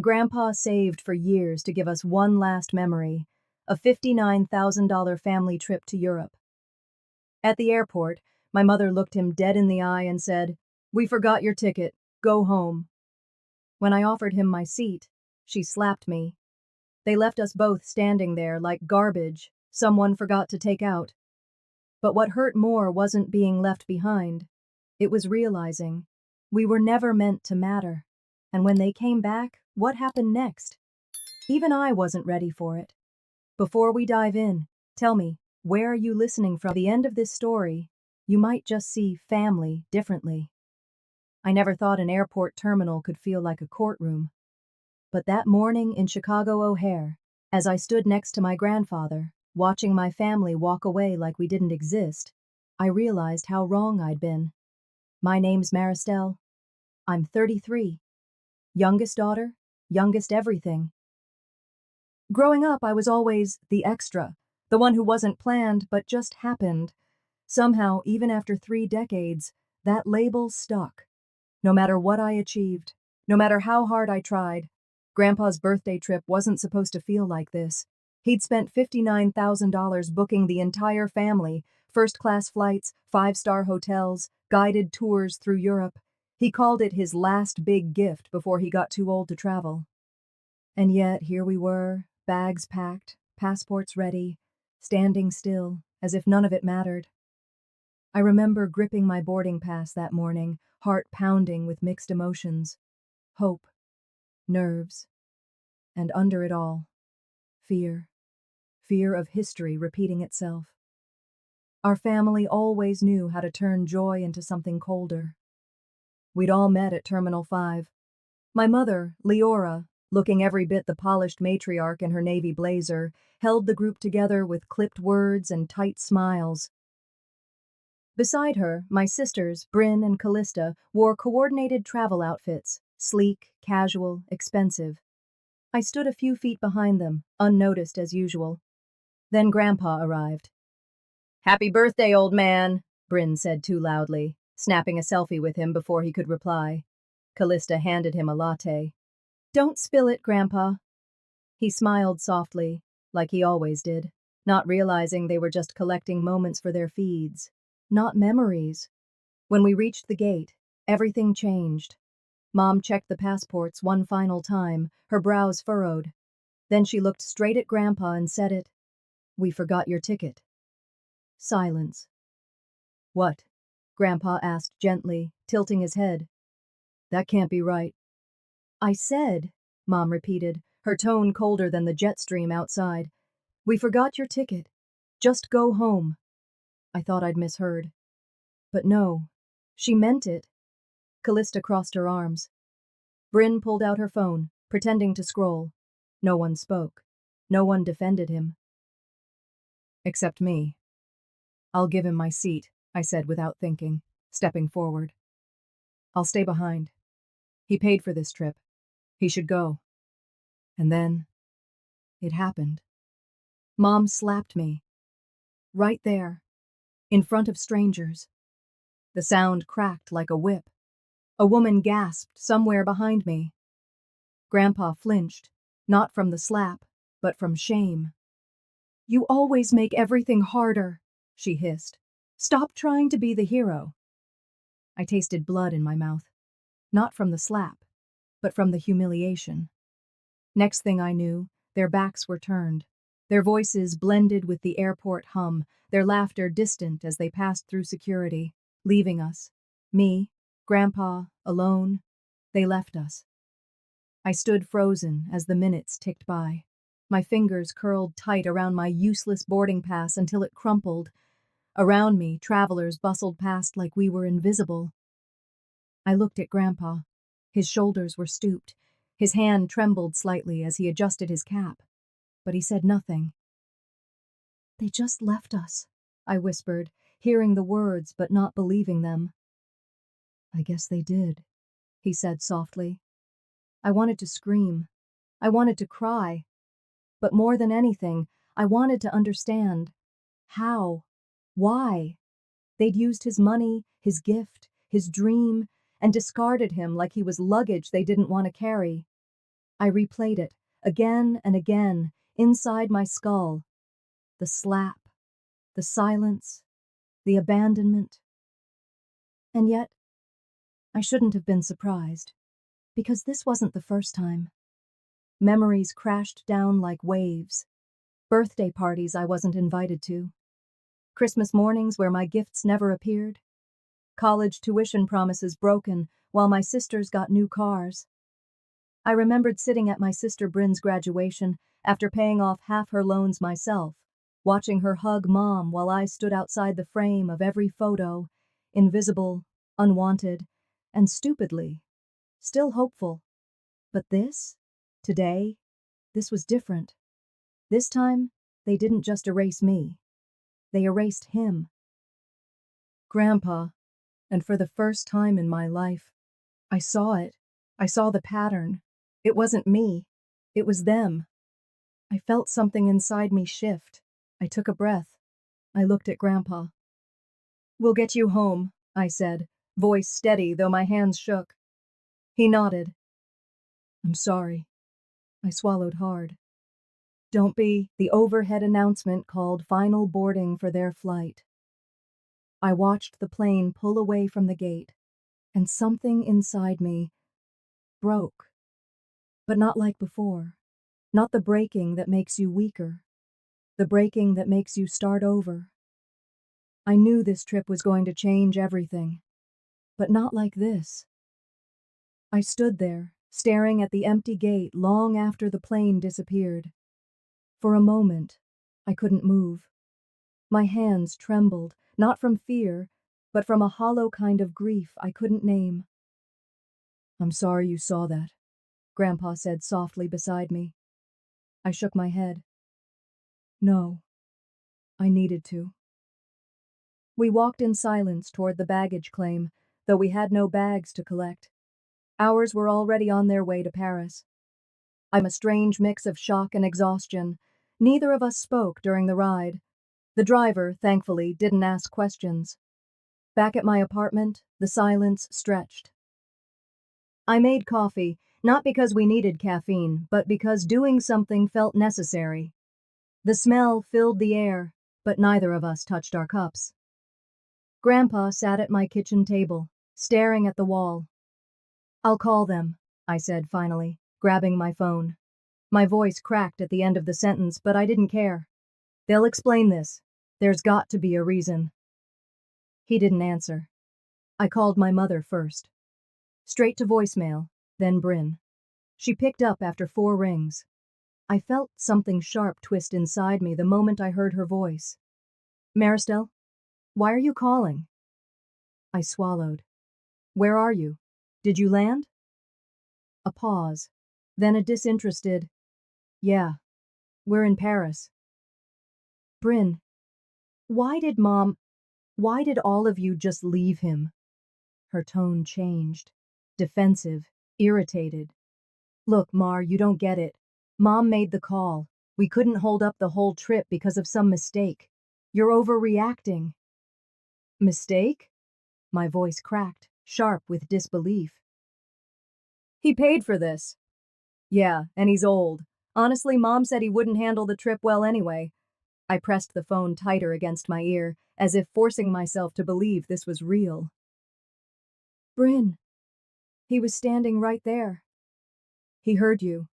My grandpa saved for years to give us one last memory, a $59,000 family trip to Europe. At the airport, my mother looked him dead in the eye and said, "We forgot your ticket. Go home." When I offered him my seat, she slapped me. They left us both standing there like garbage someone forgot to take out. But what hurt more wasn't being left behind. It was realizing we were never meant to matter. And when they came back, what happened next? Even I wasn't ready for it. Before we dive in, tell me, where are you listening from? At the end of this story, you might just see family differently. I never thought an airport terminal could feel like a courtroom. But that morning in Chicago O'Hare, as I stood next to my grandfather, watching my family walk away like we didn't exist, I realized how wrong I'd been. My name's Maristelle. I'm 33. Youngest daughter, youngest everything. Growing up, I was always the extra, the one who wasn't planned but just happened. Somehow, even after 3 decades, that label stuck. No matter what I achieved, no matter how hard I tried, Grandpa's birthday trip wasn't supposed to feel like this. He'd spent $59,000 booking the entire family, first-class flights, 5-star hotels, guided tours through Europe. He called it his last big gift before he got too old to travel. And yet, here we were, bags packed, passports ready, standing still, as if none of it mattered. I remember gripping my boarding pass that morning, heart pounding with mixed emotions. Hope, nerves, and under it all, fear. Fear of history repeating itself. Our family always knew how to turn joy into something colder. We'd all met at Terminal 5. My mother, Leora, looking every bit the polished matriarch in her navy blazer, held the group together with clipped words and tight smiles. Beside her, my sisters, Bryn and Callista, wore coordinated travel outfits, sleek, casual, expensive. I stood a few feet behind them, unnoticed as usual. Then Grandpa arrived. "Happy birthday, old man," Bryn said too loudly, snapping a selfie with him before he could reply. Callista handed him a latte. "Don't spill it, Grandpa." He smiled softly, like he always did, not realizing they were just collecting moments for their feeds, not memories. When we reached the gate, everything changed. Mom checked the passports one final time, her brows furrowed. Then she looked straight at Grandpa and said it. "We forgot your ticket." Silence. "What?" Grandpa asked gently, tilting his head. "That can't be right." "I said," Mom repeated, her tone colder than the jet stream outside, "we forgot your ticket. Just go home." I thought I'd misheard. But no, she meant it. Callista crossed her arms. Bryn pulled out her phone, pretending to scroll. No one spoke. No one defended him. Except me. "I'll give him my seat," I said without thinking, stepping forward. "I'll stay behind. He paid for this trip. He should go." And then, it happened. Mom slapped me. Right there, in front of strangers. The sound cracked like a whip. A woman gasped somewhere behind me. Grandpa flinched, not from the slap, but from shame. "You always make everything harder," she hissed. "Stop trying to be the hero." I tasted blood in my mouth, not from the slap, but from the humiliation. Next thing I knew, their backs were turned. Their voices blended with the airport hum, their laughter distant as they passed through security, leaving us. Me, Grandpa, alone. They left us. I stood frozen as the minutes ticked by. My fingers curled tight around my useless boarding pass until it crumpled. Around me, travelers bustled past like we were invisible. I looked at Grandpa. His shoulders were stooped. His hand trembled slightly as he adjusted his cap. But he said nothing. "They just left us," I whispered, hearing the words but not believing them. "I guess they did," he said softly. I wanted to scream. I wanted to cry. But more than anything, I wanted to understand. How? Why? They'd used his money, his gift, his dream, and discarded him like he was luggage they didn't want to carry. I replayed it, again and again, inside my skull. The slap, the silence, the abandonment. And yet, I shouldn't have been surprised, because this wasn't the first time. Memories crashed down like waves. Birthday parties I wasn't invited to. Christmas mornings where my gifts never appeared. College tuition promises broken while my sisters got new cars. I remembered sitting at my sister Bryn's graduation after paying off half her loans myself, watching her hug Mom while I stood outside the frame of every photo, invisible, unwanted, and stupidly, still hopeful. But today, this was different. This time, they didn't just erase me. They erased him. Grandpa, and for the first time in my life, I saw it. I saw the pattern. It wasn't me. It was them. I felt something inside me shift. I took a breath. I looked at Grandpa. "We'll get you home," I said, voice steady though my hands shook. He nodded. "I'm sorry." I swallowed hard. "Don't be." The overhead announcement called final boarding for their flight. I watched the plane pull away from the gate, and something inside me broke. But not like before. Not the breaking that makes you weaker. The breaking that makes you start over. I knew this trip was going to change everything, but not like this. I stood there, staring at the empty gate long after the plane disappeared. For a moment, I couldn't move. My hands trembled, not from fear, but from a hollow kind of grief I couldn't name. "I'm sorry you saw that," Grandpa said softly beside me. I shook my head. "No, I needed to." We walked in silence toward the baggage claim, though we had no bags to collect. Ours were already on their way to Paris. I'm a strange mix of shock and exhaustion. Neither of us spoke during the ride. The driver, thankfully, didn't ask questions. Back at my apartment, the silence stretched. I made coffee, not because we needed caffeine, but because doing something felt necessary. The smell filled the air, but neither of us touched our cups. Grandpa sat at my kitchen table, staring at the wall. "I'll call them," I said finally, grabbing my phone. My voice cracked at the end of the sentence, but I didn't care. "They'll explain this. There's got to be a reason." He didn't answer. I called my mother first. Straight to voicemail, then Bryn. She picked up after 4 rings. I felt something sharp twist inside me the moment I heard her voice. "Maristelle? Why are you calling?" I swallowed. "Where are you? Did you land?" A pause, then a disinterested, "Yeah, we're in Paris." "Bryn, why did all of you just leave him?" Her tone changed. Defensive, irritated. "Look, Mar, you don't get it. Mom made the call. We couldn't hold up the whole trip because of some mistake. You're overreacting." "Mistake?" My voice cracked, sharp with disbelief. "He paid for this." "Yeah, and he's old. Honestly, Mom said he wouldn't handle the trip well anyway." I pressed the phone tighter against my ear, as if forcing myself to believe this was real. "Bryn, he was standing right there." "He heard you."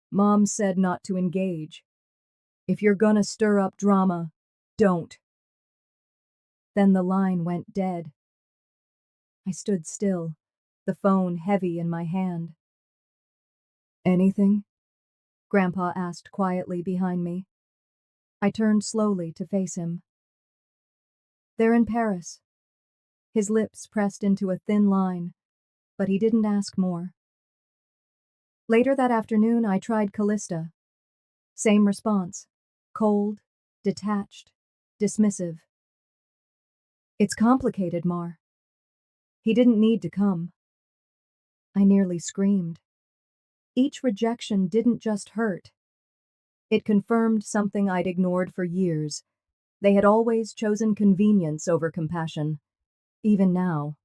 "Mom said not to engage. If you're gonna stir up drama, don't." Then the line went dead. I stood still, the phone heavy in my hand. "Anything?" Grandpa asked quietly behind me. I turned slowly to face him. "They're in Paris." His lips pressed into a thin line, but he didn't ask more. Later that afternoon, I tried Callista. Same response. Cold, detached, dismissive. "It's complicated, Mar. He didn't need to come." I nearly screamed. Each rejection didn't just hurt. It confirmed something I'd ignored for years. They had always chosen convenience over compassion. Even now.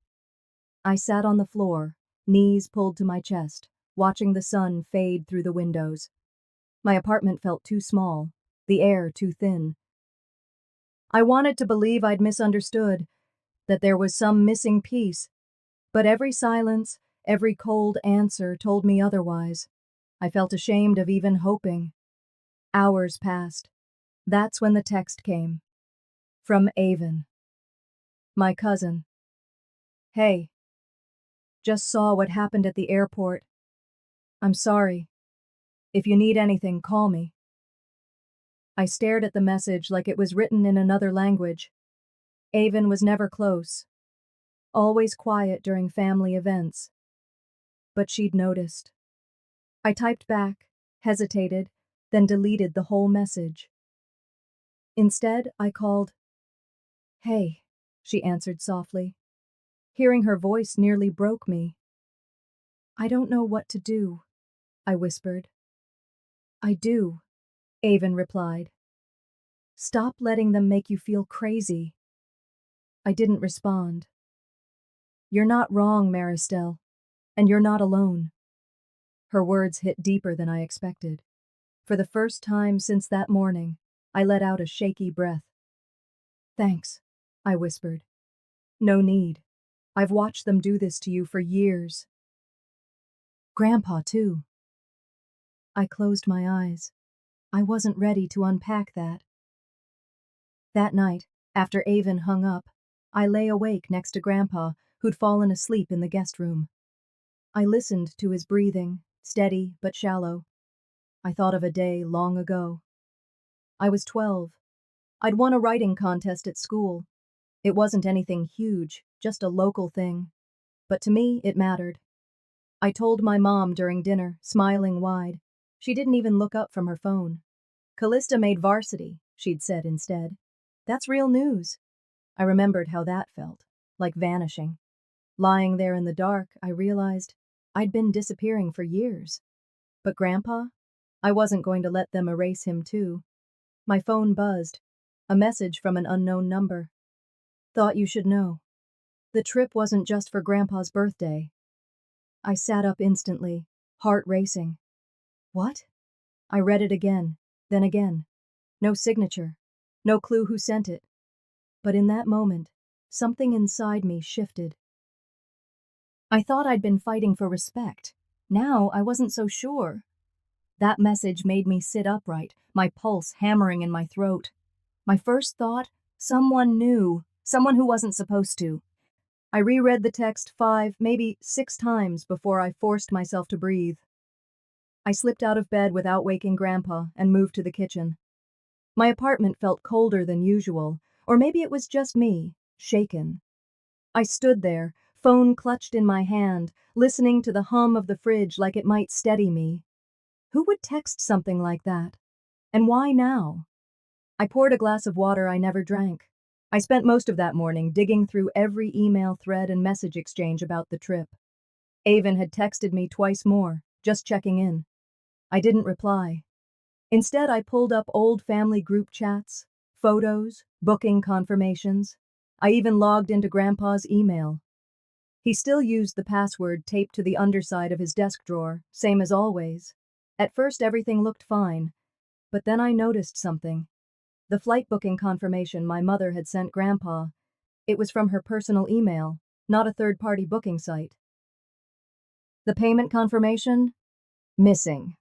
I sat on the floor, knees pulled to my chest, watching the sun fade through the windows. My apartment felt too small, the air too thin. I wanted to believe I'd misunderstood, that there was some missing piece, but every silence, every cold answer told me otherwise. I felt ashamed of even hoping. Hours passed. That's when the text came. From Avon. My cousin. Hey. Just saw what happened at the airport. I'm sorry. If you need anything, call me. I stared at the message like it was written in another language. Avon was never close. Always quiet during family events. But she'd noticed. I typed back, hesitated, then deleted the whole message. Instead, I called. Hey, she answered softly. Hearing her voice nearly broke me. I don't know what to do, I whispered. I do, Avon replied. Stop letting them make you feel crazy. I didn't respond. You're not wrong, Maristelle, and you're not alone. Her words hit deeper than I expected. For the first time since that morning, I let out a shaky breath. Thanks, I whispered. No need. I've watched them do this to you for years. Grandpa, too. I closed my eyes. I wasn't ready to unpack that. That night, after Avon hung up, I lay awake next to Grandpa, who'd fallen asleep in the guest room. I listened to his breathing, steady but shallow. I thought of a day long ago. I was 12. I'd won a writing contest at school. It wasn't anything huge, just a local thing. But to me, it mattered. I told my mom during dinner, smiling wide. She didn't even look up from her phone. Callista made varsity, she'd said instead. That's real news. I remembered how that felt, like vanishing. Lying there in the dark, I realized I'd been disappearing for years. But Grandpa? I wasn't going to let them erase him too. My phone buzzed. A message from an unknown number. Thought you should know. The trip wasn't just for Grandpa's birthday. I sat up instantly, heart racing. What? I read it again, then again. No signature. No clue who sent it. But in that moment, something inside me shifted. I thought I'd been fighting for respect. Now I wasn't so sure. That message made me sit upright, my pulse hammering in my throat. My first thought, someone knew, someone who wasn't supposed to. I reread the text 5, maybe 6 times before I forced myself to breathe. I slipped out of bed without waking Grandpa and moved to the kitchen. My apartment felt colder than usual, or maybe it was just me, shaken. I stood there, phone clutched in my hand, listening to the hum of the fridge like it might steady me. Who would text something like that? And why now? I poured a glass of water I never drank. I spent most of that morning digging through every email thread and message exchange about the trip. Avon had texted me twice more, just checking in. I didn't reply. Instead, I pulled up old family group chats, photos, booking confirmations. I even logged into Grandpa's email. He still used the password taped to the underside of his desk drawer, same as always. At first, everything looked fine, but then I noticed something. The flight booking confirmation my mother had sent Grandpa. It was from her personal email, not a third-party booking site. The payment confirmation? Missing.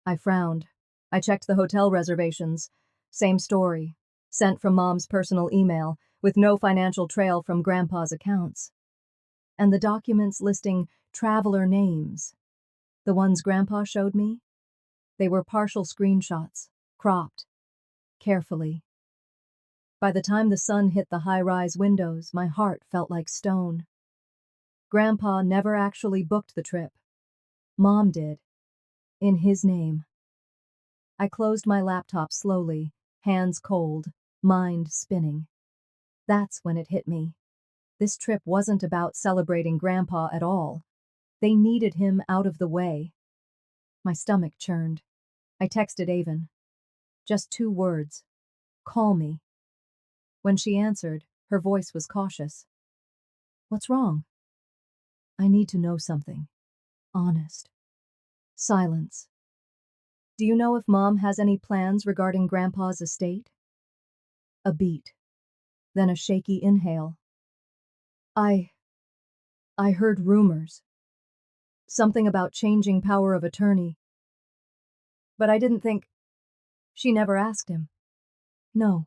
I frowned. I checked the hotel reservations. Same story. Sent from Mom's personal email, with no financial trail from Grandpa's accounts. And the documents listing traveler names. The ones Grandpa showed me? They were partial screenshots, cropped, carefully. By the time the sun hit the high-rise windows, my heart felt like stone. Grandpa never actually booked the trip. Mom did. In his name. I closed my laptop slowly, hands cold, mind spinning. That's when it hit me. This trip wasn't about celebrating Grandpa at all. They needed him out of the way. My stomach churned. I texted Avon. Just 2 words. Call me. When she answered, her voice was cautious. What's wrong? I need to know something. Honest. Silence. Do you know if Mom has any plans regarding Grandpa's estate? A beat, then a shaky inhale. I heard rumors. Something about changing power of attorney. But I didn't think. She never asked him. No.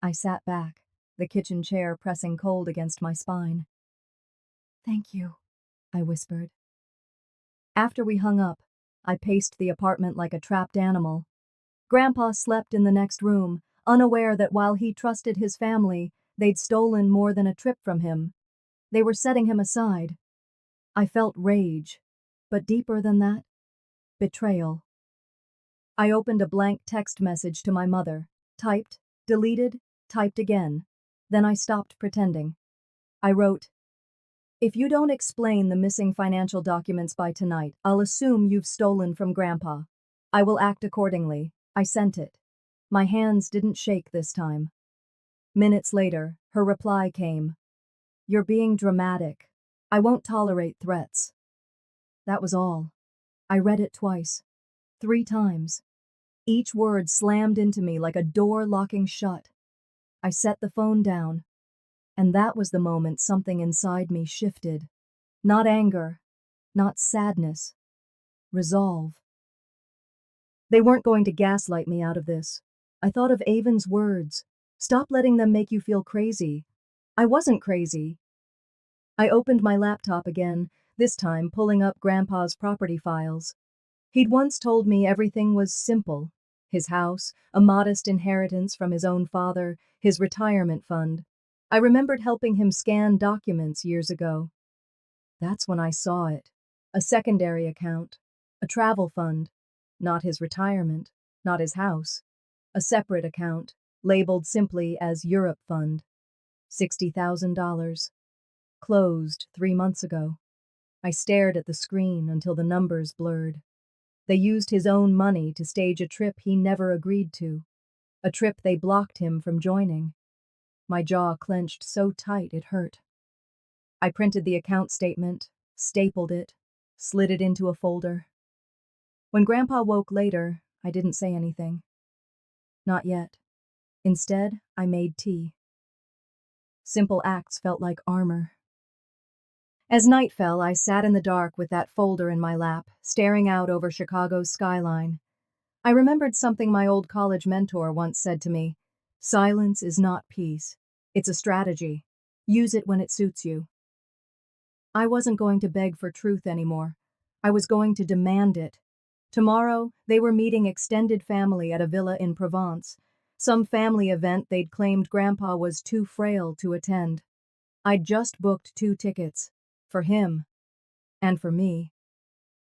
I sat back, the kitchen chair pressing cold against my spine. Thank you, I whispered. After we hung up, I paced the apartment like a trapped animal. Grandpa slept in the next room, unaware that while he trusted his family, they'd stolen more than a trip from him. They were setting him aside. I felt rage, but deeper than that, betrayal. I opened a blank text message to my mother, typed, deleted, typed again. Then I stopped pretending. I wrote, "If you don't explain the missing financial documents by tonight, I'll assume you've stolen from Grandpa. I will act accordingly." I sent it. My hands didn't shake this time. Minutes later, her reply came. "You're being dramatic. I won't tolerate threats." That was all. I read it twice. 3 times. Each word slammed into me like a door locking shut. I set the phone down. And that was the moment something inside me shifted. Not anger, not sadness. Resolve. They weren't going to gaslight me out of this. I thought of Avon's words. Stop letting them make you feel crazy. I wasn't crazy. I opened my laptop again, this time pulling up Grandpa's property files. He'd once told me everything was simple. His house, a modest inheritance from his own father, his retirement fund. I remembered helping him scan documents years ago. That's when I saw it. A secondary account. A travel fund. Not his retirement. Not his house. A separate account, labeled simply as Europe Fund. $60,000. Closed 3 months ago. I stared at the screen until the numbers blurred. They used his own money to stage a trip he never agreed to. A trip they blocked him from joining. My jaw clenched so tight it hurt. I printed the account statement, stapled it, slid it into a folder. When Grandpa woke later, I didn't say anything. Not yet. Instead, I made tea. Simple acts felt like armor. As night fell, I sat in the dark with that folder in my lap, staring out over Chicago's skyline. I remembered something my old college mentor once said to me. Silence is not peace. It's a strategy. Use it when it suits you. I wasn't going to beg for truth anymore. I was going to demand it. Tomorrow, they were meeting extended family at a villa in Provence. Some family event they'd claimed Grandpa was too frail to attend. I'd just booked 2 tickets. For him. And for me.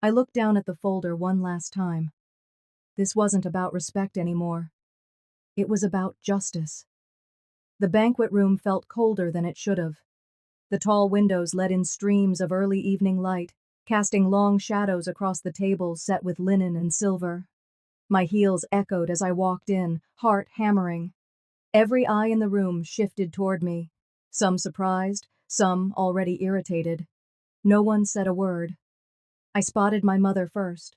I looked down at the folder one last time. This wasn't about respect anymore. It was about justice. The banquet room felt colder than it should have. The tall windows let in streams of early evening light, casting long shadows across the tables set with linen and silver. My heels echoed as I walked in, heart hammering. Every eye in the room shifted toward me, some surprised, some already irritated. No one said a word. I spotted my mother first.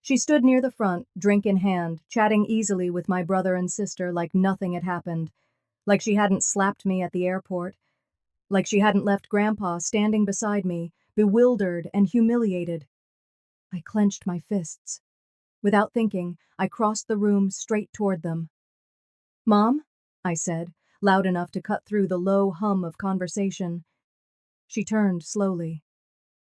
She stood near the front, drink in hand, chatting easily with my brother and sister like nothing had happened, like she hadn't slapped me at the airport, like she hadn't left Grandpa standing beside me, bewildered and humiliated. I clenched my fists. Without thinking, I crossed the room straight toward them. "Mom?" I said, loud enough to cut through the low hum of conversation. She turned slowly.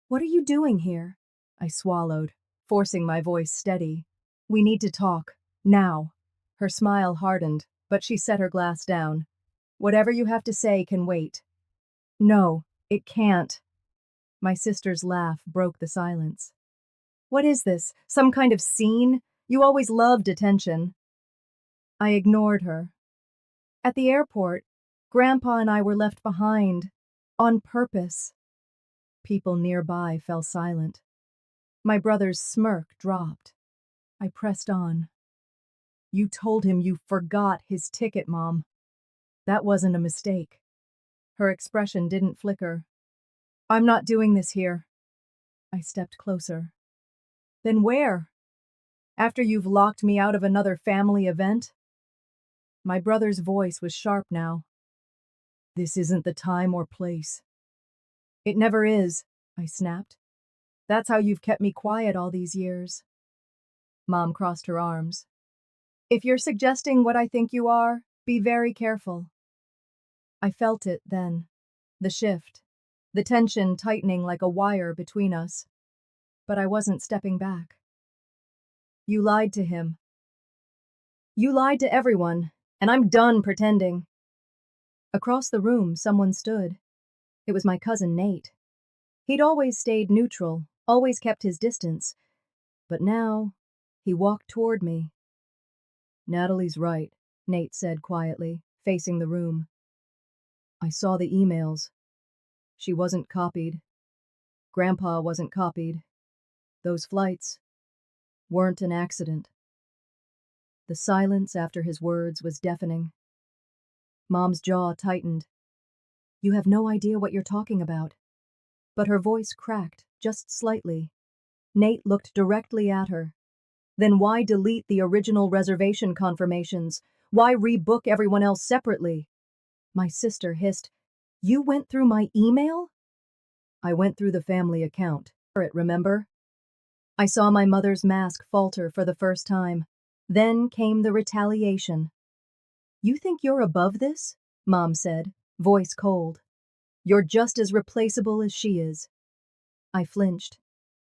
"What are you doing here?" I swallowed, forcing my voice steady. "We need to talk. Now." Her smile hardened, but she set her glass down. "Whatever you have to say can wait." "No, it can't." My sister's laugh broke the silence. "What is this? Some kind of scene? You always loved attention." I ignored her. "At the airport, Grandpa and I were left behind. On purpose." People nearby fell silent. My brother's smirk dropped. I pressed on. "You told him you forgot his ticket, Mom." That wasn't a mistake. Her expression didn't flicker. "I'm not doing this here." I stepped closer. Then where? After you've locked me out of another family event? My brother's voice was sharp now. This isn't the time or place. It never is, I snapped. That's how you've kept me quiet all these years. Mom crossed her arms. If you're suggesting what I think you are, be very careful. I felt it then. The shift. The tension tightening like a wire between us. But I wasn't stepping back. You lied to him. You lied to everyone, and I'm done pretending. Across the room, someone stood. It was my cousin Nate. He'd always stayed neutral, always kept his distance. But now, he walked toward me. Natalie's right, Nate said quietly, facing the room. I saw the emails. She wasn't copied. Grandpa wasn't copied. Those flights weren't an accident. The silence after his words was deafening. Mom's jaw tightened. You have no idea what you're talking about. But her voice cracked, just slightly. Nate looked directly at her. Then why delete the original reservation confirmations? Why rebook everyone else separately? My sister hissed, You went through my email? I went through the family account. Remember? I saw my mother's mask falter for the first time. Then came the retaliation. You think you're above this? Mom said, voice cold. You're just as replaceable as she is. I flinched.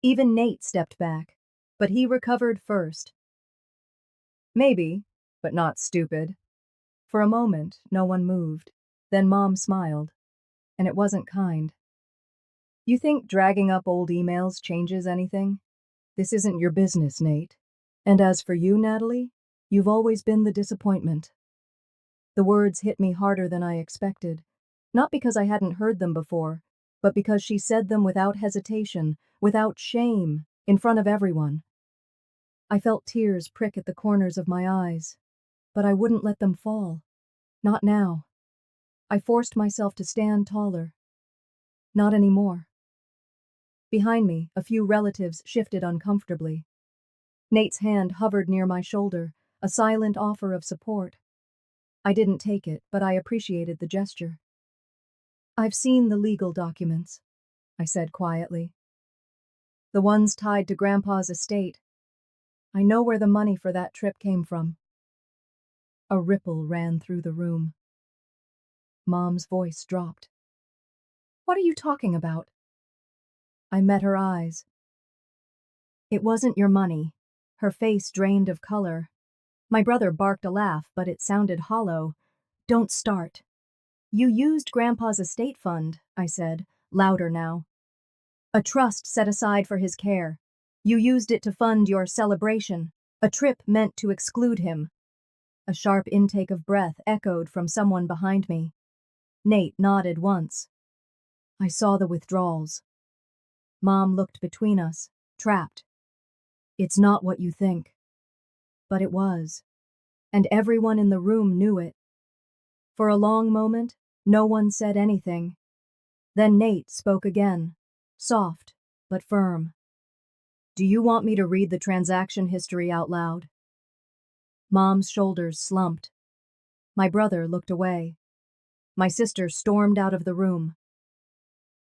Even Nate stepped back, but he recovered first. Maybe, but not stupid. For a moment, no one moved. Then Mom smiled, and it wasn't kind. You think dragging up old emails changes anything? This isn't your business, Nate. And as for you, Natalie, you've always been the disappointment. The words hit me harder than I expected, not because I hadn't heard them before, but because she said them without hesitation, without shame, in front of everyone. I felt tears prick at the corners of my eyes, but I wouldn't let them fall. Not now. I forced myself to stand taller. Not anymore. Behind me, a few relatives shifted uncomfortably. Nate's hand hovered near my shoulder, a silent offer of support. I didn't take it, but I appreciated the gesture. I've seen the legal documents, I said quietly. The ones tied to Grandpa's estate. I know where the money for that trip came from. A ripple ran through the room. Mom's voice dropped. What are you talking about? I met her eyes. It wasn't your money. Her face drained of color. My brother barked a laugh, but it sounded hollow. Don't start. You used Grandpa's estate fund, I said, louder now. A trust set aside for his care. You used it to fund your celebration, a trip meant to exclude him. A sharp intake of breath echoed from someone behind me. Nate nodded once. I saw the withdrawals. Mom looked between us, trapped. It's not what you think. But it was. And everyone in the room knew it. For a long moment, no one said anything. Then Nate spoke again, soft but firm. Do you want me to read the transaction history out loud? Mom's shoulders slumped. My brother looked away. My sister stormed out of the room.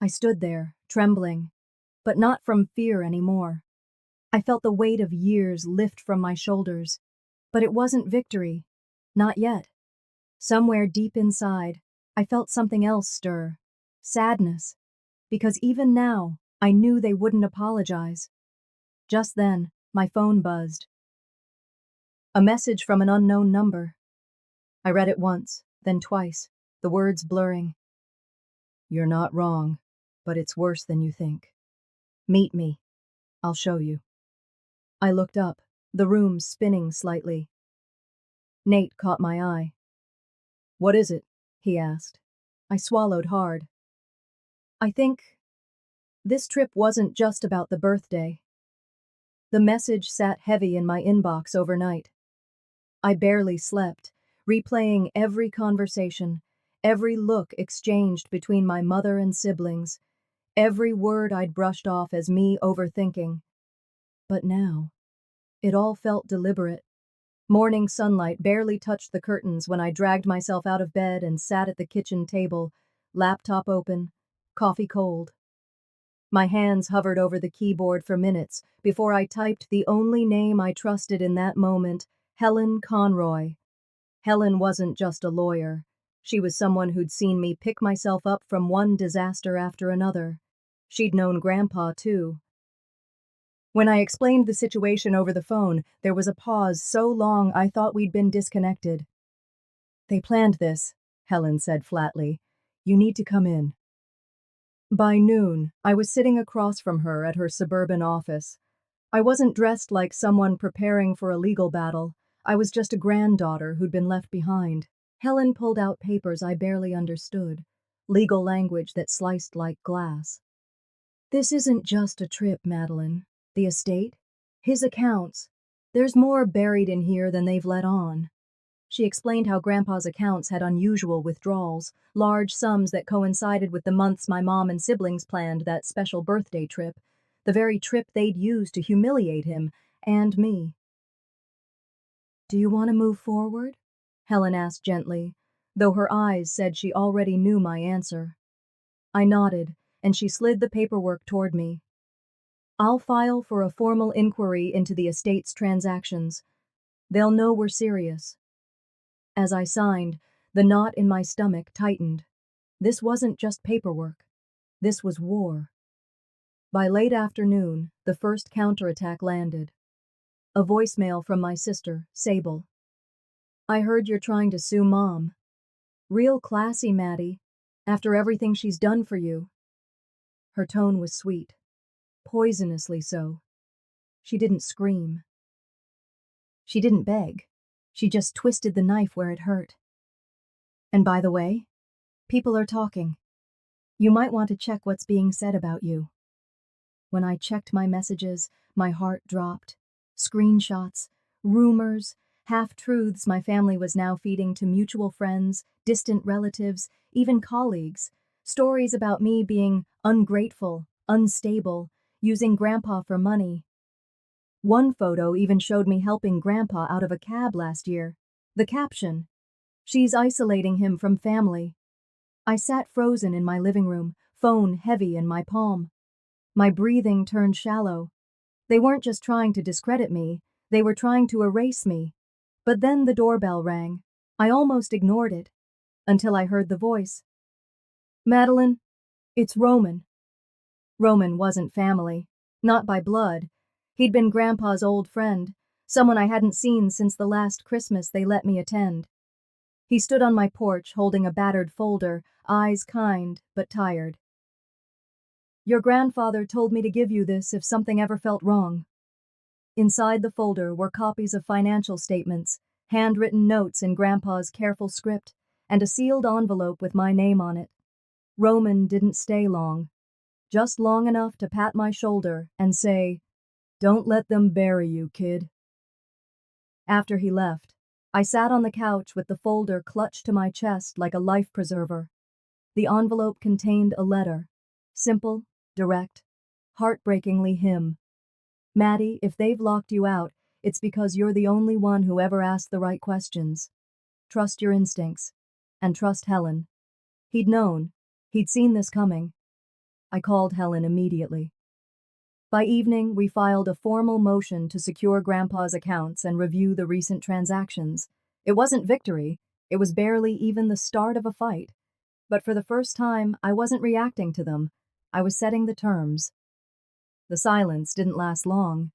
I stood there, trembling, but not from fear anymore. I felt the weight of years lift from my shoulders, but it wasn't victory. Not yet. Somewhere deep inside, I felt something else stir. Sadness. Because even now, I knew they wouldn't apologize. Just then, my phone buzzed. A message from an unknown number. I read it once, then twice, the words blurring. You're not wrong, but it's worse than you think. Meet me. I'll show you. I looked up, the room spinning slightly. Nate caught my eye. What is it? He asked. I swallowed hard. I think this trip wasn't just about the birthday. The message sat heavy in my inbox overnight. I barely slept, replaying every conversation, every look exchanged between my mother and siblings, Every word I'd brushed off as me overthinking. But now, it all felt deliberate. Morning sunlight barely touched the curtains when I dragged myself out of bed and sat at the kitchen table, laptop open, coffee cold. My hands hovered over the keyboard for minutes before I typed the only name I trusted in that moment, Helen Conroy. Helen wasn't just a lawyer. She was someone who'd seen me pick myself up from one disaster after another. She'd known Grandpa, too. When I explained the situation over the phone, there was a pause so long I thought we'd been disconnected. "They planned this," Helen said flatly. "You need to come in." By noon, I was sitting across from her at her suburban office. I wasn't dressed like someone preparing for a legal battle. I was just a granddaughter who'd been left behind. Helen pulled out papers I barely understood, legal language that sliced like glass. "This isn't just a trip, Madeline. The estate? His accounts. There's more buried in here than they've let on." She explained how Grandpa's accounts had unusual withdrawals, large sums that coincided with the months my mom and siblings planned that special birthday trip, the very trip they'd use to humiliate him and me. "Do you want to move forward?" Helen asked gently, though her eyes said she already knew my answer. I nodded, and she slid the paperwork toward me. "I'll file for a formal inquiry into the estate's transactions. They'll know we're serious." As I signed, the knot in my stomach tightened. This wasn't just paperwork. This was war. By late afternoon, the first counterattack landed. A voicemail from my sister, Sable. "I heard you're trying to sue Mom. Real classy, Maddie, after everything she's done for you." Her tone was sweet, poisonously so. She didn't scream. She didn't beg. She just twisted the knife where it hurt. "And by the way, people are talking. You might want to check what's being said about you." When I checked my messages, my heart dropped. Screenshots, rumors, half-truths my family was now feeding to mutual friends, distant relatives, even colleagues. Stories about me being ungrateful, unstable, using Grandpa for money. One photo even showed me helping Grandpa out of a cab last year. The caption, "She's isolating him from family." I sat frozen in my living room, phone heavy in my palm. My breathing turned shallow. They weren't just trying to discredit me, they were trying to erase me. But then the doorbell rang. I almost ignored it, until I heard the voice. "Madeline, it's Roman." Roman wasn't family, not by blood. He'd been Grandpa's old friend, someone I hadn't seen since the last Christmas they let me attend. He stood on my porch holding a battered folder, eyes kind but tired. "Your grandfather told me to give you this if something ever felt wrong." Inside the folder were copies of financial statements, handwritten notes in Grandpa's careful script, and a sealed envelope with my name on it. Roman didn't stay long, just long enough to pat my shoulder and say, "Don't let them bury you, kid." After he left, I sat on the couch with the folder clutched to my chest like a life preserver. The envelope contained a letter, simple, direct, heartbreakingly him. "Maddie, if they've locked you out, it's because you're the only one who ever asked the right questions. Trust your instincts. And trust Helen." He'd known. He'd seen this coming. I called Helen immediately. By evening, we filed a formal motion to secure Grandpa's accounts and review the recent transactions. It wasn't victory. It was barely even the start of a fight. But for the first time, I wasn't reacting to them. I was setting the terms. The silence didn't last long.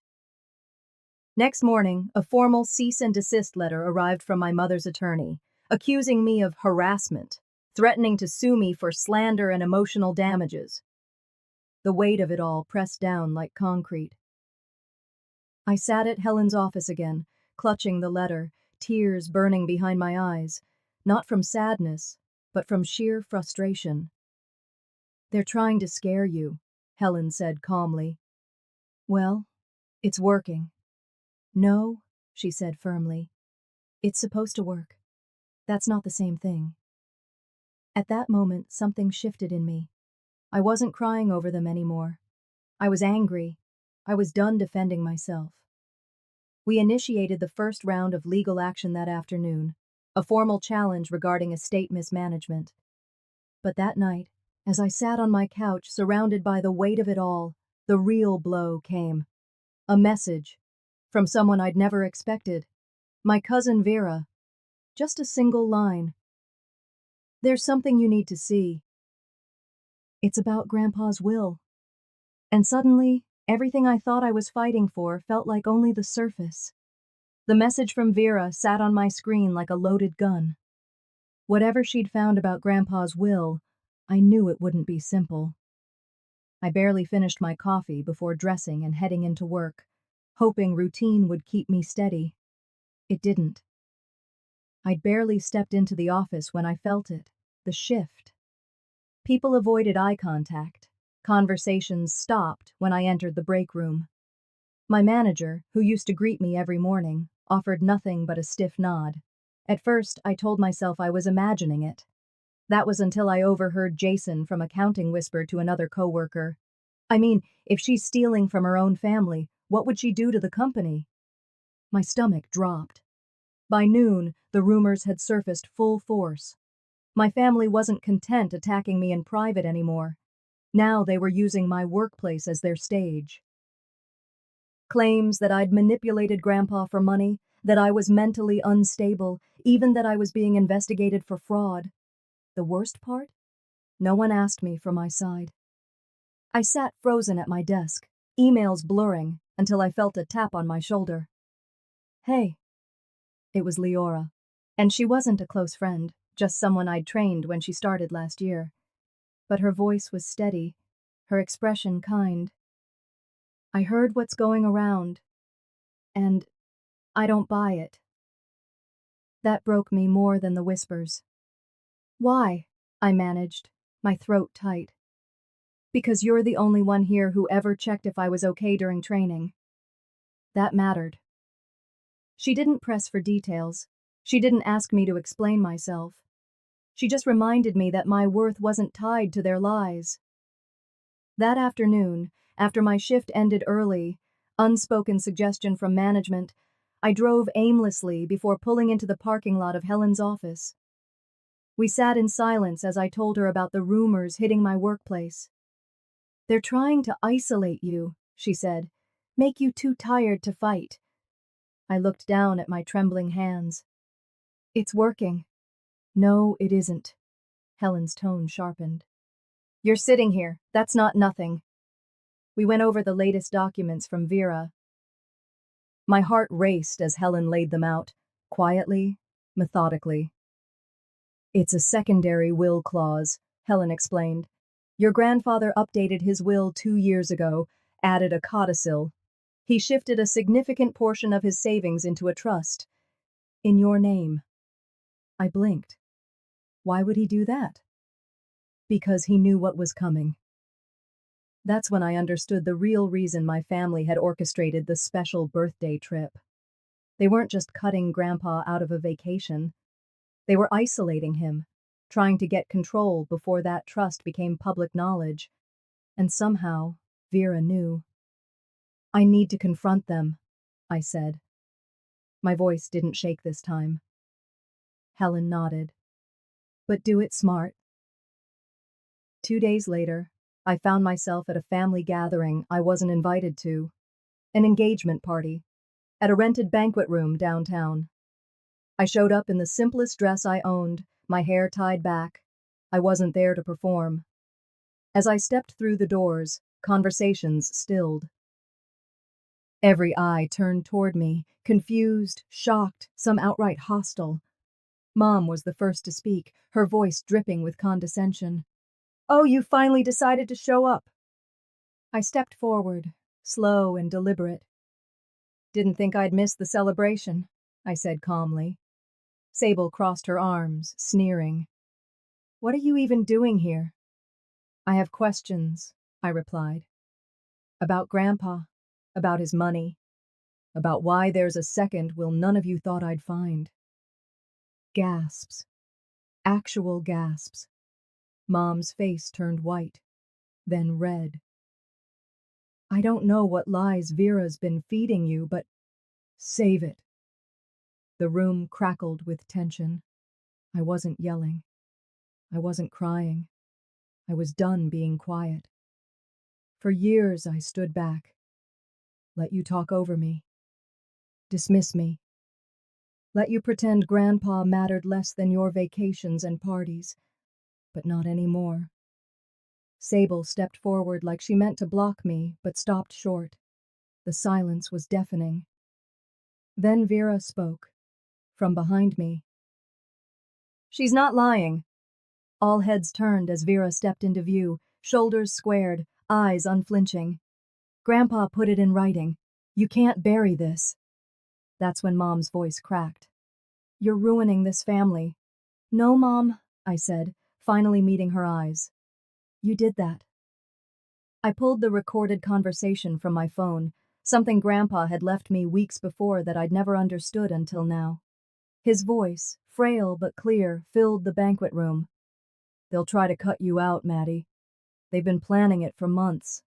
Next morning, a formal cease and desist letter arrived from my mother's attorney, accusing me of harassment, threatening to sue me for slander and emotional damages. The weight of it all pressed down like concrete. I sat at Helen's office again, clutching the letter, tears burning behind my eyes, not from sadness, but from sheer frustration. "They're trying to scare you," Helen said calmly. "Well, it's working." "No," she said firmly. "It's supposed to work. That's not the same thing." At that moment, something shifted in me. I wasn't crying over them anymore. I was angry. I was done defending myself. We initiated the first round of legal action that afternoon, a formal challenge regarding estate mismanagement. But that night, as I sat on my couch surrounded by the weight of it all, the real blow came. A message from someone I'd never expected. My cousin Vera. Just a single line. "There's something you need to see. It's about Grandpa's will." And suddenly, everything I thought I was fighting for felt like only the surface. The message from Vera sat on my screen like a loaded gun. Whatever she'd found about Grandpa's will, I knew it wouldn't be simple. I barely finished my coffee before dressing and heading into work, hoping routine would keep me steady. It didn't. I'd barely stepped into the office when I felt it, the shift. People avoided eye contact. Conversations stopped when I entered the break room. My manager, who used to greet me every morning, offered nothing but a stiff nod. At first, I told myself I was imagining it. That was until I overheard Jason from accounting whisper to another coworker, "I mean, if she's stealing from her own family, what would she do to the company?" My stomach dropped. By noon, the rumors had surfaced full force. My family wasn't content attacking me in private anymore. Now they were using my workplace as their stage. Claims that I'd manipulated Grandpa for money, that I was mentally unstable, even that I was being investigated for fraud. The worst part? No one asked me for my side. I sat frozen at my desk, emails blurring, until I felt a tap on my shoulder. "Hey." It was Leora. And she wasn't a close friend, just someone I'd trained when she started last year. But her voice was steady, her expression kind. "I heard what's going around, and I don't buy it." That broke me more than the whispers. "Why?" I managed, my throat tight. "Because you're the only one here who ever checked if I was okay during training." That mattered. She didn't press for details. She didn't ask me to explain myself. She just reminded me that my worth wasn't tied to their lies. That afternoon, after my shift ended early, unspoken suggestion from management, I drove aimlessly before pulling into the parking lot of Helen's office. We sat in silence as I told her about the rumors hitting my workplace. "They're trying to isolate you," she said, "make you too tired to fight." I looked down at my trembling hands. "It's working." "No, it isn't." Helen's tone sharpened. "You're sitting here. That's not nothing." We went over the latest documents from Vera. My heart raced as Helen laid them out, quietly, methodically. "It's a secondary will clause," Helen explained. "Your grandfather updated his will 2 years ago, added a codicil. He shifted a significant portion of his savings into a trust. In your name." I blinked. Why would he do that? Because he knew what was coming. That's when I understood the real reason my family had orchestrated the special birthday trip. They weren't just cutting Grandpa out of a vacation. They were isolating him, trying to get control before that trust became public knowledge. And somehow, Vera knew. "I need to confront them," I said. My voice didn't shake this time. Helen nodded. "But do it smart." 2 days later, I found myself at a family gathering I wasn't invited to, an engagement party, at a rented banquet room downtown. I showed up in the simplest dress I owned, my hair tied back. I wasn't there to perform. As I stepped through the doors, conversations stilled. Every eye turned toward me, confused, shocked, some outright hostile. Mom was the first to speak, her voice dripping with condescension. "Oh, you finally decided to show up." I stepped forward, slow and deliberate. "Didn't think I'd miss the celebration," I said calmly. Sable crossed her arms, sneering. "What are you even doing here?" "I have questions," I replied. "About Grandpa, about his money, about why there's a second will none of you thought I'd find." Gasps. Actual gasps. Mom's face turned white. then read. I don't know what lies Vera's been feeding you, but save it. The room crackled with tension. I wasn't yelling. I wasn't crying. I was done being quiet. For years I stood back. Let you talk over me. Dismiss me. Let you pretend Grandpa mattered less than your vacations and parties. But not anymore. Sable stepped forward like she meant to block me, but stopped short. The silence was deafening. Then Vera spoke, from behind me. She's not lying. All heads turned as Vera stepped into view, shoulders squared, eyes unflinching. Grandpa put it in writing. You can't bury this. That's when Mom's voice cracked. You're ruining this family. No, Mom, I said, finally meeting her eyes. You did that. I pulled the recorded conversation from my phone, something Grandpa had left me weeks before that I'd never understood until now. His voice, frail but clear, filled the banquet room. They'll try to cut you out, Maddie. They've been planning it for months.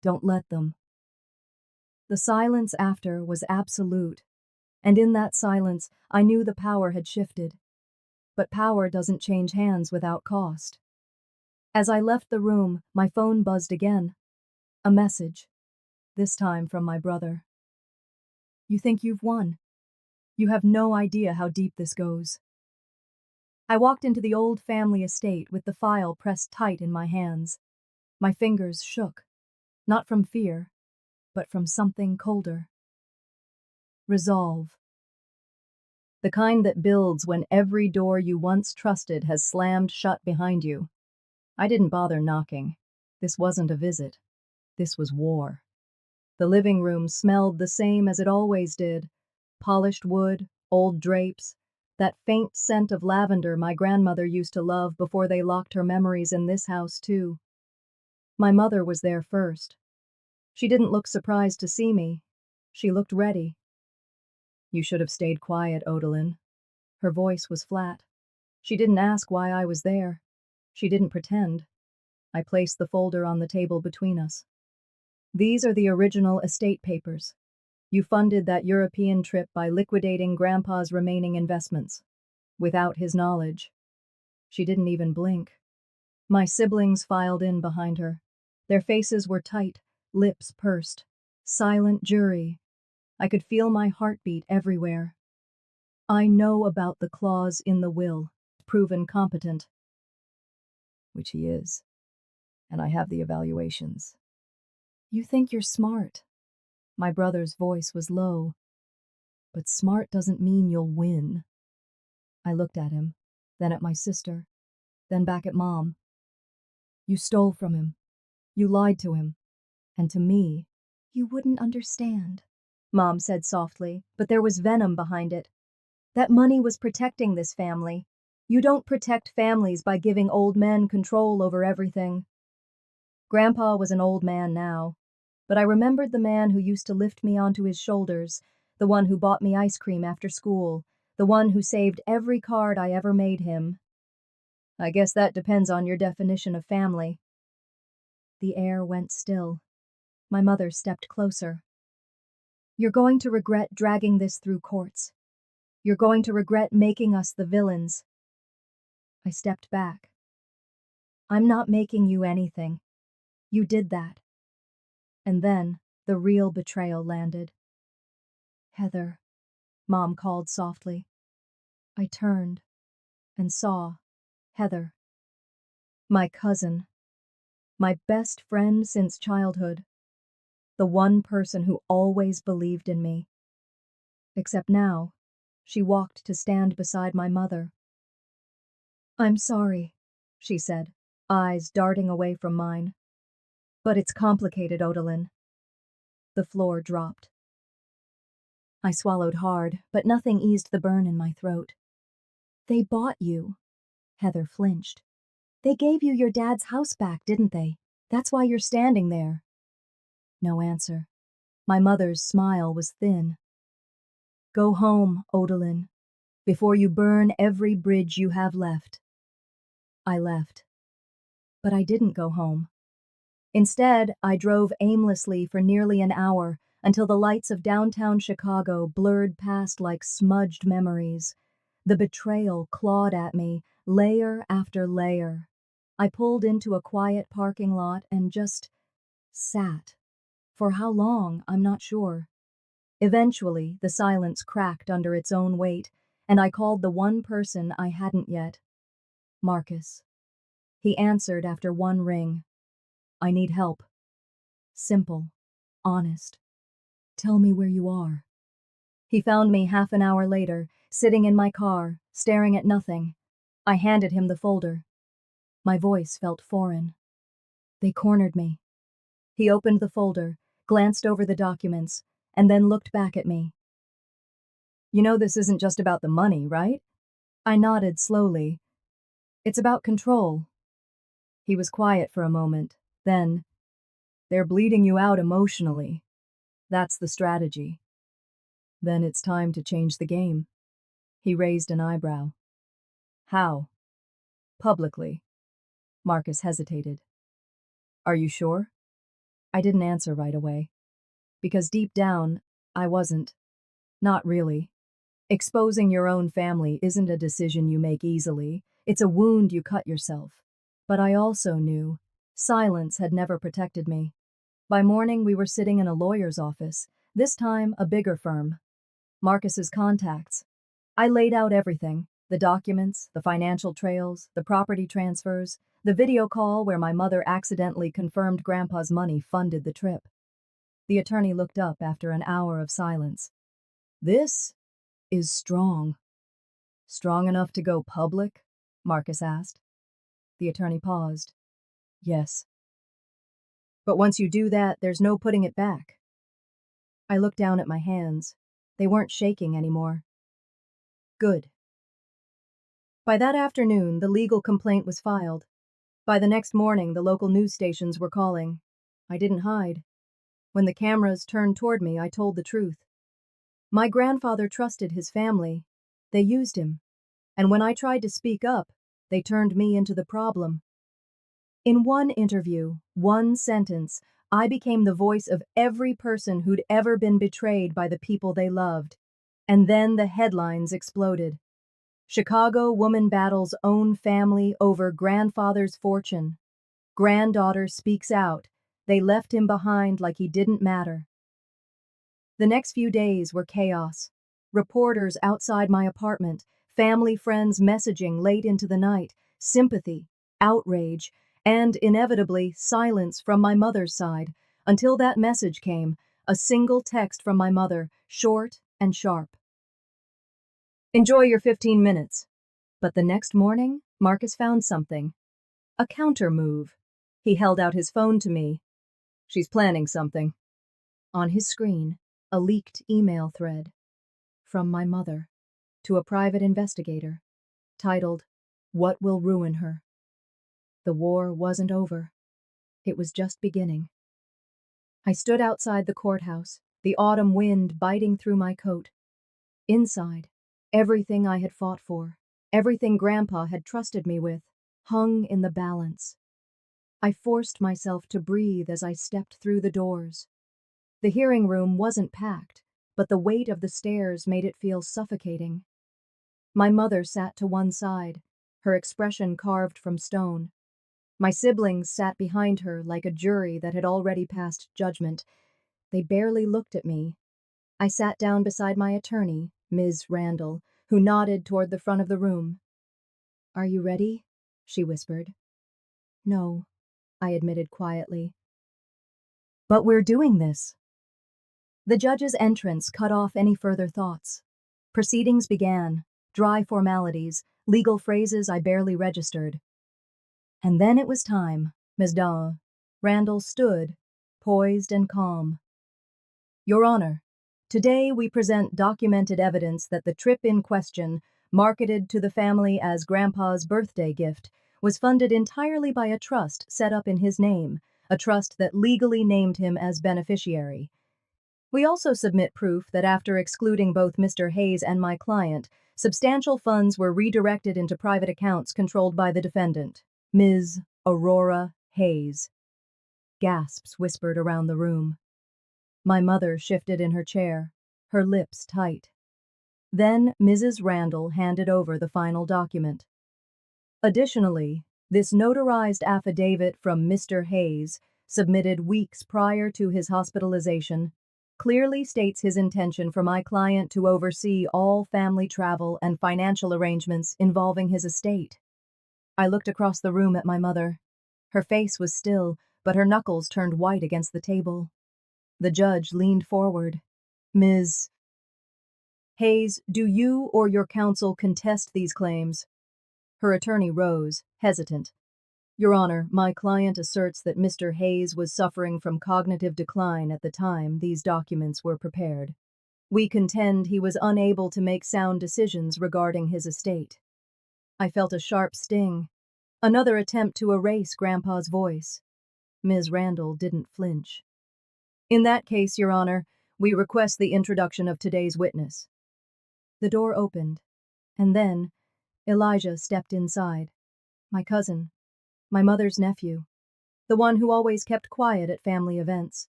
Don't let them. The silence after was absolute, and in that silence I knew the power had shifted. But power doesn't change hands without cost. As I left the room, my phone buzzed again. A message, this time from my brother. You think you've won? You have no idea how deep this goes. I walked into the old family estate with the file pressed tight in my hands. My fingers shook, not from fear, but from something colder. Resolve. The kind that builds when every door you once trusted has slammed shut behind you. I didn't bother knocking. This wasn't a visit. This was war. The living room smelled the same as it always did. Polished wood, old drapes, that faint scent of lavender my grandmother used to love before they locked her memories in this house too. My mother was there first. She didn't look surprised to see me. She looked ready. You should have stayed quiet, Odalyn. Her voice was flat. She didn't ask why I was there. She didn't pretend. I placed the folder on the table between us. These are the original estate papers. You funded that European trip by liquidating Grandpa's remaining investments. Without his knowledge. She didn't even blink. My siblings filed in behind her. Their faces were tight, lips pursed. Silent jury. I could feel my heartbeat everywhere. I know about the clause in the will, proven competent. Which he is. And I have the evaluations. You think you're smart. My brother's voice was low. But smart doesn't mean you'll win. I looked at him, then at my sister, then back at Mom. You stole from him. You lied to him. And to me, you wouldn't understand, Mom said softly, but there was venom behind it. That money was protecting this family. You don't protect families by giving old men control over everything. Grandpa was an old man now, but I remembered the man who used to lift me onto his shoulders, the one who bought me ice cream after school, the one who saved every card I ever made him. I guess that depends on your definition of family. The air went still. My mother stepped closer. You're going to regret dragging this through courts. You're going to regret making us the villains. I stepped back. I'm not making you anything. You did that. And then the real betrayal landed. Heather, Mom called softly. I turned and saw Heather. My cousin. My best friend since childhood. The one person who always believed in me. Except now, she walked to stand beside my mother. I'm sorry, she said, eyes darting away from mine. But it's complicated, Odalyn. The floor dropped. I swallowed hard, but nothing eased the burn in my throat. They bought you. Heather flinched. They gave you your dad's house back, didn't they? That's why you're standing there. No answer. My mother's smile was thin. Go home, Odalyn, before you burn every bridge you have left. I left. But I didn't go home. Instead, I drove aimlessly for nearly an hour until the lights of downtown Chicago blurred past like smudged memories. The betrayal clawed at me, layer after layer. I pulled into a quiet parking lot and just sat. For how long, I'm not sure. Eventually, the silence cracked under its own weight, and I called the one person I hadn't yet. Marcus. He answered after one ring. I need help. Simple. Honest. Tell me where you are. He found me half an hour later, sitting in my car, staring at nothing. I handed him the folder. My voice felt foreign. They cornered me. He opened the folder, glanced over the documents, and then looked back at me. You know this isn't just about the money, right? I nodded slowly. It's about control. He was quiet for a moment. Then, they're bleeding you out emotionally. That's the strategy. Then it's time to change the game. He raised an eyebrow. How? Publicly. Marcus hesitated. Are you sure? I didn't answer right away. Because deep down, I wasn't. Not really. Exposing your own family isn't a decision you make easily. It's a wound you cut yourself. But I also knew silence had never protected me. By morning, we were sitting in a lawyer's office, this time a bigger firm. Marcus's contacts. I laid out everything, the documents, the financial trails, the property transfers, the video call where my mother accidentally confirmed Grandpa's money funded the trip. The attorney looked up after an hour of silence. This is strong. Strong enough to go public? Marcus asked. The attorney paused. Yes. But once you do that, there's no putting it back. I looked down at my hands. They weren't shaking anymore. Good. By that afternoon, the legal complaint was filed. By the next morning, the local news stations were calling. I didn't hide. When the cameras turned toward me, I told the truth. My grandfather trusted his family. They used him. And when I tried to speak up, they turned me into the problem. In one interview, one sentence, I became the voice of every person who'd ever been betrayed by the people they loved. And then the headlines exploded. Chicago woman battles own family over grandfather's fortune. Granddaughter speaks out. They left him behind like he didn't matter. The next few days were chaos. Reporters outside my apartment, family friends messaging late into the night, sympathy, outrage, and inevitably silence from my mother's side, until that message came, a single text from my mother, short and sharp. Enjoy your 15 minutes. But the next morning, Marcus found something. A counter move. He held out his phone to me. She's planning something. On his screen, a leaked email thread. From my mother, to a private investigator, titled, What Will Ruin Her? The war wasn't over. It was just beginning. I stood outside the courthouse, the autumn wind biting through my coat. Inside, everything I had fought for, everything Grandpa had trusted me with, hung in the balance. I forced myself to breathe as I stepped through the doors. The hearing room wasn't packed, but the weight of the stairs made it feel suffocating. My mother sat to one side, her expression carved from stone. My siblings sat behind her like a jury that had already passed judgment. They barely looked at me. I sat down beside my attorney, Ms. Randall, who nodded toward the front of the room. Are you ready? She whispered. No, I admitted quietly. But we're doing this. The judge's entrance cut off any further thoughts. Proceedings began, dry formalities, legal phrases I barely registered. And then it was time. Ms. Daw. Randall stood, poised and calm. Your Honor, today we present documented evidence that the trip in question, marketed to the family as Grandpa's birthday gift, was funded entirely by a trust set up in his name, a trust that legally named him as beneficiary. We also submit proof that after excluding both Mr. Hayes and my client, substantial funds were redirected into private accounts controlled by the defendant, Ms. Aurora Hayes. Gasps whispered around the room. My mother shifted in her chair, her lips tight. Then Mrs. Randall handed over the final document. Additionally, this notarized affidavit from Mr. Hayes, submitted weeks prior to his hospitalization, clearly states his intention for my client to oversee all family travel and financial arrangements involving his estate. I looked across the room at my mother. Her face was still, but her knuckles turned white against the table. The judge leaned forward. Ms. Hayes, do you or your counsel contest these claims? Her attorney rose, hesitant. Your Honor, my client asserts that Mr. Hayes was suffering from cognitive decline at the time these documents were prepared. We contend he was unable to make sound decisions regarding his estate. I felt a sharp sting, another attempt to erase Grandpa's voice. Ms. Randall didn't flinch. In that case, Your Honor, we request the introduction of today's witness. The door opened, and then Elijah stepped inside. My cousin, my mother's nephew, the one who always kept quiet at family events.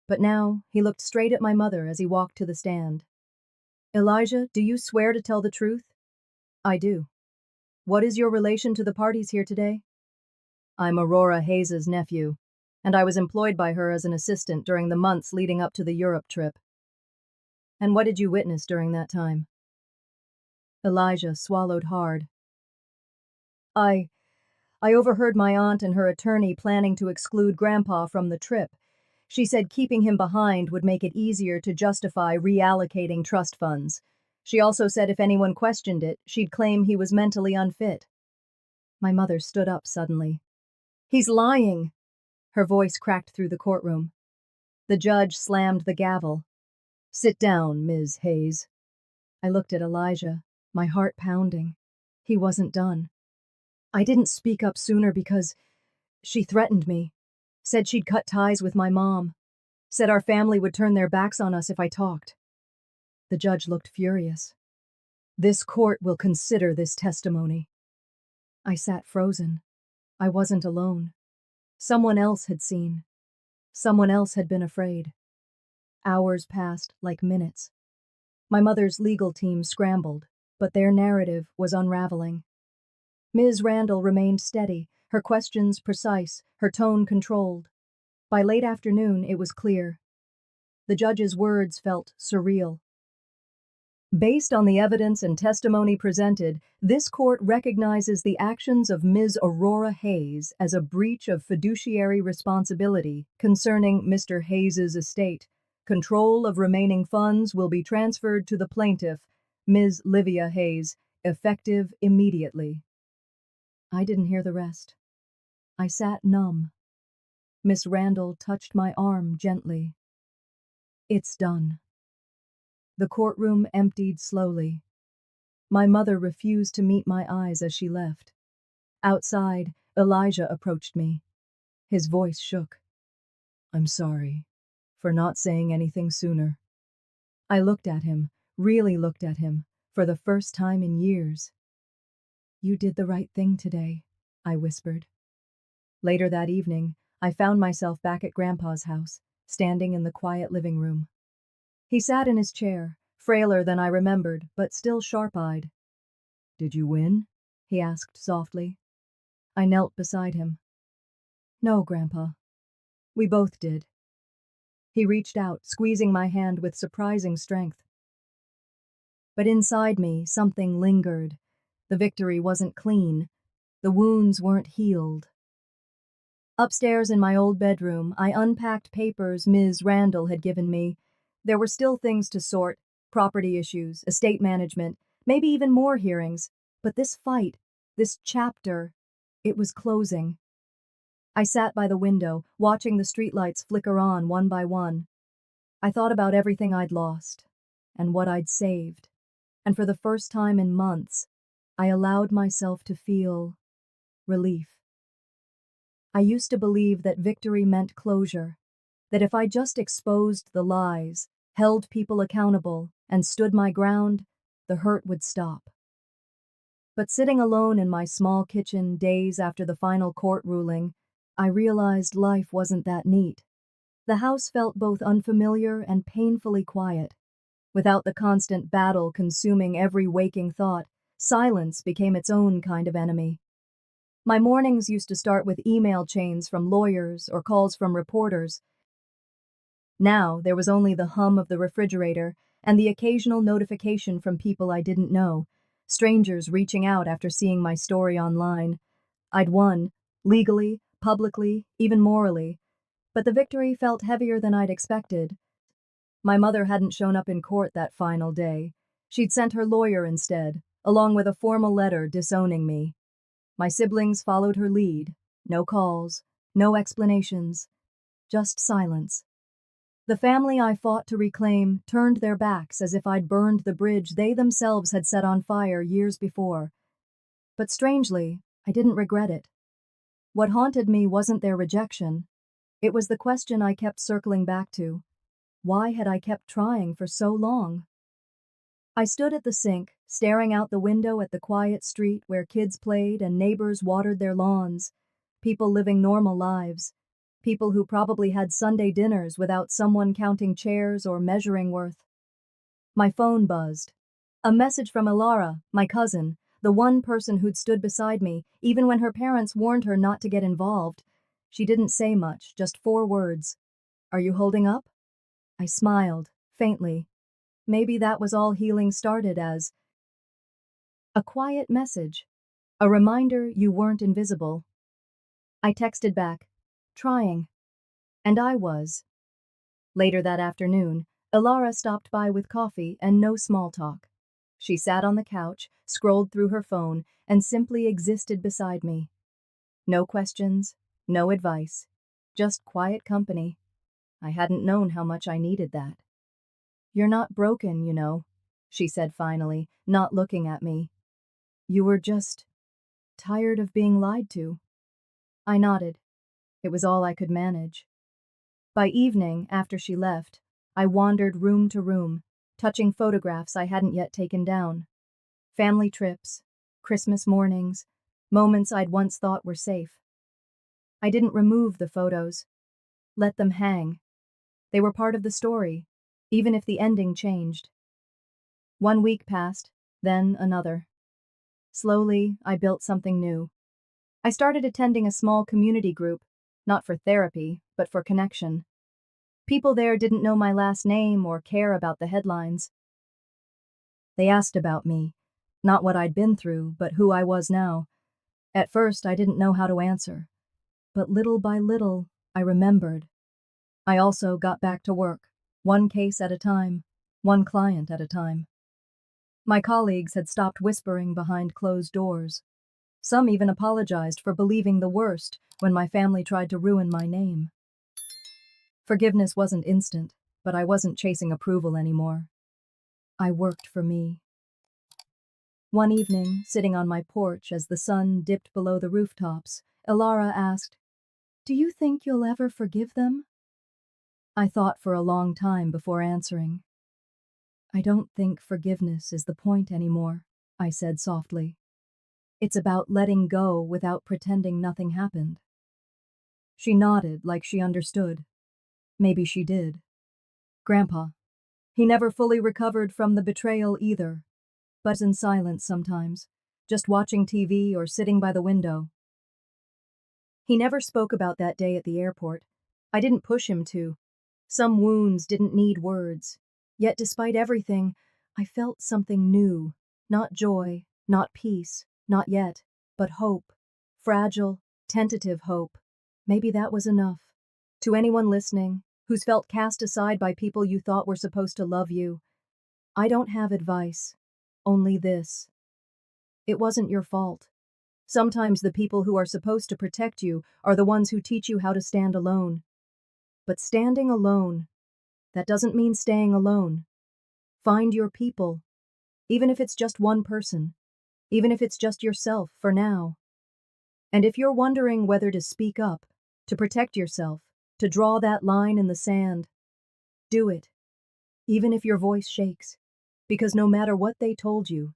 But now he looked straight at my mother as he walked to the stand. Elijah, do you swear to tell the truth? I do. What is your relation to the parties here today? I'm Aurora Hayes's nephew, and I was employed by her as an assistant during the months leading up to the Europe trip. And what did you witness during that time? Elijah swallowed hard. I overheard my aunt and her attorney planning to exclude Grandpa from the trip. She said keeping him behind would make it easier to justify reallocating trust funds. She also said if anyone questioned it, she'd claim he was mentally unfit. My mother stood up suddenly. He's lying! Her voice cracked through the courtroom. The judge slammed the gavel. Sit down, Ms. Hayes. I looked at Elijah, my heart pounding. He wasn't done. I didn't speak up sooner because she threatened me, said she'd cut ties with my mom, said our family would turn their backs on us if I talked. The judge looked furious. This court will consider this testimony. I sat frozen. I wasn't alone. Someone else had seen. Someone else had been afraid. Hours passed like minutes. My mother's legal team scrambled, but their narrative was unraveling. Ms. Randall remained steady, her questions precise, her tone controlled. By late afternoon, it was clear. The judge's words felt surreal. Based on the evidence and testimony presented, this court recognizes the actions of Ms. Aurora Hayes as a breach of fiduciary responsibility concerning Mr. Hayes's estate. Control of remaining funds will be transferred to the plaintiff, Ms. Livia Hayes, effective immediately. I didn't hear the rest. I sat numb. Miss Randall touched my arm gently. It's done. The courtroom emptied slowly. My mother refused to meet my eyes as she left. Outside, Elijah approached me. His voice shook. I'm sorry for not saying anything sooner. I looked at him, really looked at him, for the first time in years. You did the right thing today, I whispered. Later that evening, I found myself back at Grandpa's house, standing in the quiet living room. He sat in his chair, frailer than I remembered, but still sharp-eyed. Did you win? He asked softly. I knelt beside him. No, Grandpa. We both did. He reached out, squeezing my hand with surprising strength. But inside me, something lingered. The victory wasn't clean. The wounds weren't healed. Upstairs in my old bedroom, I unpacked papers Ms. Randall had given me. There were still things to sort, property issues, estate management, maybe even more hearings. But this fight, this chapter, it was closing. I sat by the window, watching the streetlights flicker on one by one. I thought about everything I'd lost, and what I'd saved. And for the first time in months, I allowed myself to feel relief. I used to believe that victory meant closure, that if I just exposed the lies, held people accountable, and stood my ground, the hurt would stop. But sitting alone in my small kitchen days after the final court ruling, I realized life wasn't that neat. The house felt both unfamiliar and painfully quiet. Without the constant battle consuming every waking thought, silence became its own kind of enemy. My mornings used to start with email chains from lawyers or calls from reporters. Now there was only the hum of the refrigerator and the occasional notification from people I didn't know, strangers reaching out after seeing my story online. I'd won, legally, publicly, even morally, but the victory felt heavier than I'd expected. My mother hadn't shown up in court that final day. She'd sent her lawyer instead, along with a formal letter disowning me. My siblings followed her lead. No calls, no explanations, just silence. The family I fought to reclaim turned their backs as if I'd burned the bridge they themselves had set on fire years before. But strangely, I didn't regret it. What haunted me wasn't their rejection. It was the question I kept circling back to. Why had I kept trying for so long? I stood at the sink, staring out the window at the quiet street where kids played and neighbors watered their lawns, people living normal lives, people who probably had Sunday dinners without someone counting chairs or measuring worth. My phone buzzed. A message from Ilara, my cousin, the one person who'd stood beside me, even when her parents warned her not to get involved. She didn't say much, just 4 words. "Are you holding up?" I smiled, faintly. Maybe that was all healing started as. A quiet message. A reminder you weren't invisible. I texted back, trying. And I was. Later that afternoon, Ilara stopped by with coffee and no small talk. She sat on the couch, scrolled through her phone, and simply existed beside me. No questions, no advice, just quiet company. I hadn't known how much I needed that. "You're not broken, you know," she said finally, not looking at me. "You were just tired of being lied to." I nodded. It was all I could manage. By evening, after she left, I wandered room to room, touching photographs I hadn't yet taken down. Family trips, Christmas mornings, moments I'd once thought were safe. I didn't remove the photos. Let them hang. They were part of the story, even if the ending changed. 1 week passed, then another. Slowly, I built something new. I started attending a small community group, not for therapy, but for connection. People there didn't know my last name or care about the headlines. They asked about me, not what I'd been through, but who I was now. At first, I didn't know how to answer. But little by little, I remembered. I also got back to work, one case at a time, one client at a time. My colleagues had stopped whispering behind closed doors. Some even apologized for believing the worst when my family tried to ruin my name. Forgiveness wasn't instant, but I wasn't chasing approval anymore. I worked for me. One evening, sitting on my porch as the sun dipped below the rooftops, Ilara asked, "Do you think you'll ever forgive them?" I thought for a long time before answering. "I don't think forgiveness is the point anymore," I said softly. "It's about letting go without pretending nothing happened." She nodded like she understood. Maybe she did. Grandpa. He never fully recovered from the betrayal either, but in silence sometimes, just watching TV or sitting by the window. He never spoke about that day at the airport. I didn't push him to. Some wounds didn't need words. Yet despite everything, I felt something new. Not joy, not peace, not yet, but hope. Fragile, tentative hope. Maybe that was enough. To anyone listening, who's felt cast aside by people you thought were supposed to love you, I don't have advice. Only this. It wasn't your fault. Sometimes the people who are supposed to protect you are the ones who teach you how to stand alone. But standing alone, that doesn't mean staying alone. Find your people, even if it's just one person, even if it's just yourself for now. And if you're wondering whether to speak up, to protect yourself, to draw that line in the sand, do it, even if your voice shakes, because no matter what they told you,